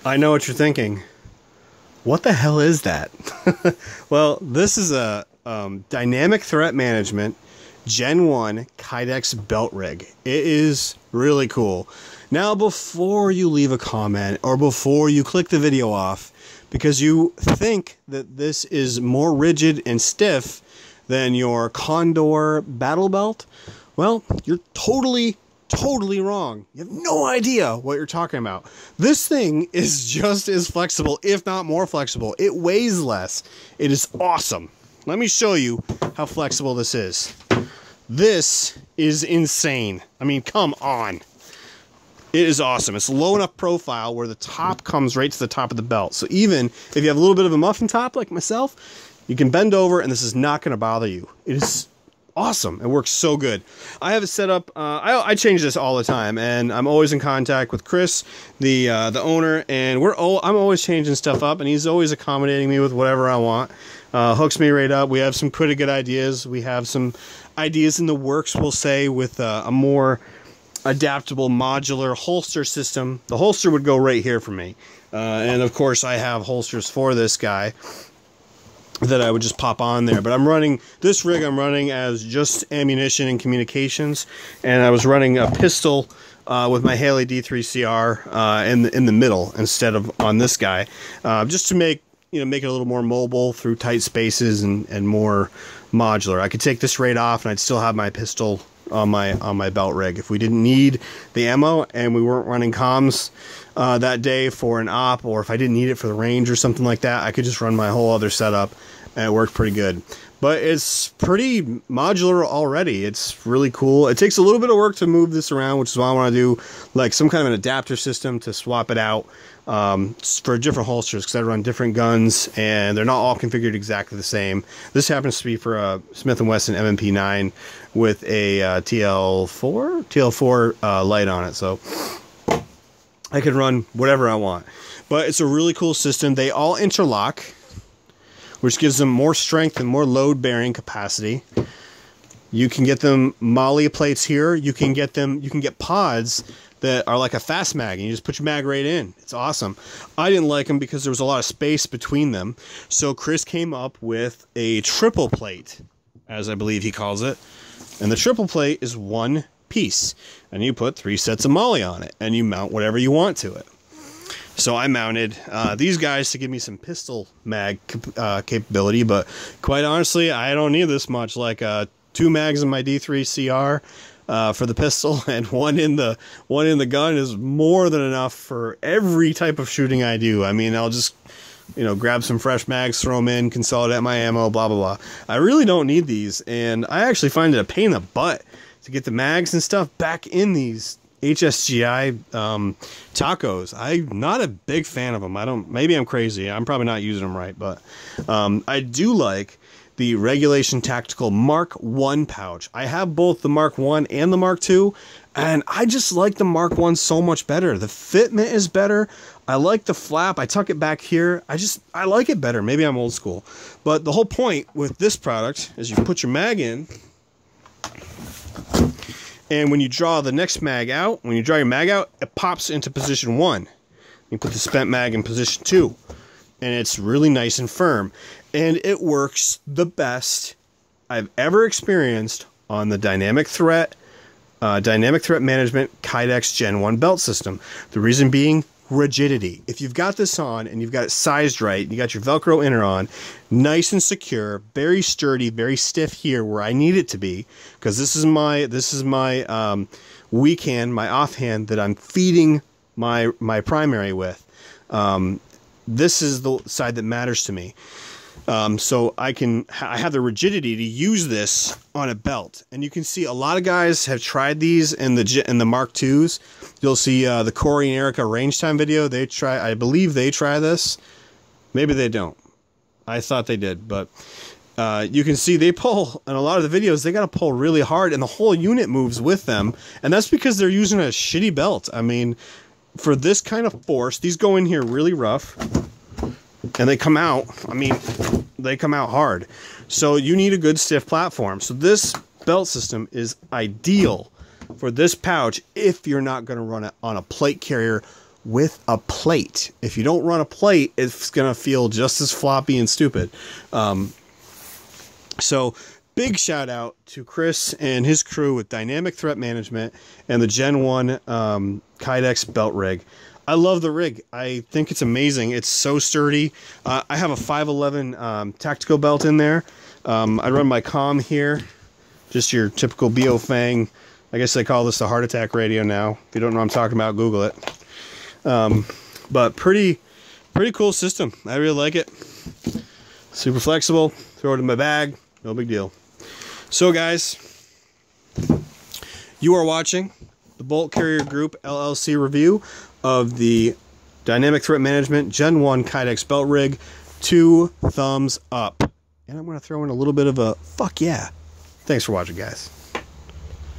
I know what you're thinking. What the hell is that? Well, this is a dynamic threat management Gen 1 Kydex belt rig. It is really cool. Now, before you leave a comment or before you click the video off, because you think that this is more rigid and stiff than your Condor battle belt, well, you're totally wrong. You have no idea what you're talking about. This thing is just as flexible, if not more flexible. It weighs less. It is awesome. Let me show you how flexible this is. This is insane. I mean, come on. It is awesome. It's low enough profile where the top comes right to the top of the belt. So even if you have a little bit of a muffin top like myself, you can bend over and this is not going to bother you. It is awesome. It works so good. I have it set up. I change this all the time, and I'm always in contact with Chris, the owner, and I'm always changing stuff up, and he's always accommodating me with whatever I want. Hooks me right up. We have some pretty good ideas. We have some ideas in the works, we'll say, with a more adaptable modular holster system. The holster would go right here for me, and of course I have holsters for this guy that I would just pop on there. But I'm running this rig, I'm running as just ammunition and communications, and I was running a pistol with my Haley D3CR in the middle instead of on this guy, just to make it a little more mobile through tight spaces and more modular. I could take this right off and I'd still have my pistol on my belt rig. If we didn't need the ammo and we weren't running comms that day for an op, or if I didn't need it for the range or something like that, I could just run my whole other setup and it worked pretty good. But it's pretty modular already. It's really cool. It takes a little bit of work to move this around, which is why I want to do like some kind of an adapter system to swap it out for different holsters, because I run different guns and they're not all configured exactly the same. This happens to be for a Smith & Wesson MMP9 with a TL4 light on it, so I can run whatever I want. But it's a really cool system. They all interlock, which gives them more strength and more load bearing capacity. You can get them molly plates here. You can get pods that are like a fast mag, and you just put your mag right in. It's awesome. I didn't like them because there was a lot of space between them. So Chris came up with a triple plate, as I believe he calls it. And the triple plate is one piece, and you put 3 sets of molly on it, and you mount whatever you want to it. So I mounted these guys to give me some pistol mag capability, but quite honestly, I don't need this much. Like 2 mags in my D3CR for the pistol, and one in the gun is more than enough for every type of shooting I do. I mean, I'll just grab some fresh mags, throw them in, consolidate my ammo, blah blah blah. I really don't need these, and I actually find it a pain in the butt to get the mags and stuff back in these HSGI tacos. I'm not a big fan of them. Maybe I'm crazy. I'm probably not using them right, but I do like the Regulation Tactical Mark 1 pouch. I have both the Mark 1 and the Mark 2, and I just like the Mark 1 so much better. The fitment is better. I like the flap. I tuck it back here. I like it better. Maybe I'm old school. But the whole point with this product is you put your mag in, and when you draw the next mag out, when you draw your mag out, it pops into position 1. You put the spent mag in position 2. And it's really nice and firm. And it works the best I've ever experienced on the Dynamic Threat Management Kydex Gen 1 belt system. The reason being rigidity. If you've got this on and you've got it sized right, you got your Velcro inner on, nice and secure, very sturdy, very stiff here where I need it to be, because this is my weak hand, my offhand that I'm feeding my primary with. This is the side that matters to me. So I have the rigidity to use this on a belt, and you can see a lot of guys have tried these in the Mark IIs. You'll see the Corey and Erica range time video. I believe they try this. Maybe they don't. I thought they did, but you can see they pull in a lot of the videos. They got to pull really hard, and the whole unit moves with them, and that's because they're using a shitty belt. I mean, for this kind of force, these go in here really rough, and they come out, they come out hard. So you need a good stiff platform. So this belt system is ideal for this pouch if you're not going to run it on a plate carrier with a plate. If you don't run a plate, it's going to feel just as floppy and stupid. So big shout out to Chris and his crew with Dynamic Threat Management and the Gen 1 Kydex belt rig. I love the rig. I think it's amazing. It's so sturdy. I have a 511 tactical belt in there. I run my comm here, just your typical BO Fang. I guess they call this the heart attack radio now. If you don't know what I'm talking about, Google it. But pretty cool system. I really like it. Super flexible. Throw it in my bag. No big deal. So guys, you are watching the Bolt Carrier Group LLC review of the Dynamic Threat Management Gen 1 Kydex belt rig. 2 thumbs up. And I'm going to throw in a little bit of a fuck yeah. Thanks for watching, guys.